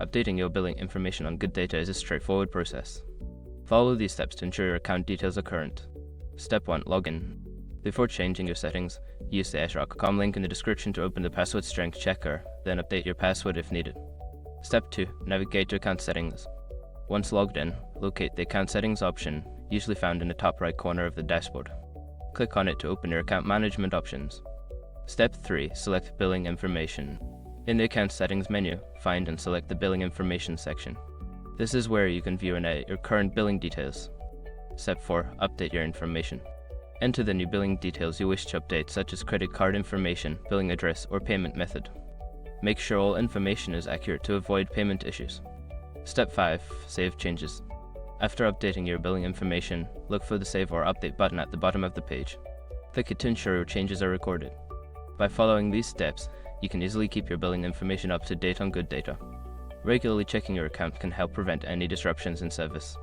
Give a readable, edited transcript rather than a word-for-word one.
Updating your billing information on GoodData is a straightforward process. Follow these steps to ensure your account details are current. Step 1. Login. Before changing your settings, use the shrc.com link in the description to open the password strength checker, then update your password if needed. Step 2. Navigate to account settings. Once logged in, locate the account settings option, usually found in the top right corner of the dashboard. Click on it to open your account management options. Step 3. Select billing information. In the account settings menu, find and select the billing information section. This is where you can view and edit your current billing details. Step 4. Update your information. Enter the new billing details you wish to update, such as credit card information, billing address, or payment method. Make sure all information is accurate to avoid payment issues. Step 5. Save changes. After updating your billing information, look for the Save or Update button at the bottom of the page. Click it to ensure your changes are recorded. By following these steps, you can easily keep your billing information up to date on GoodData. Regularly checking your account can help prevent any disruptions in service.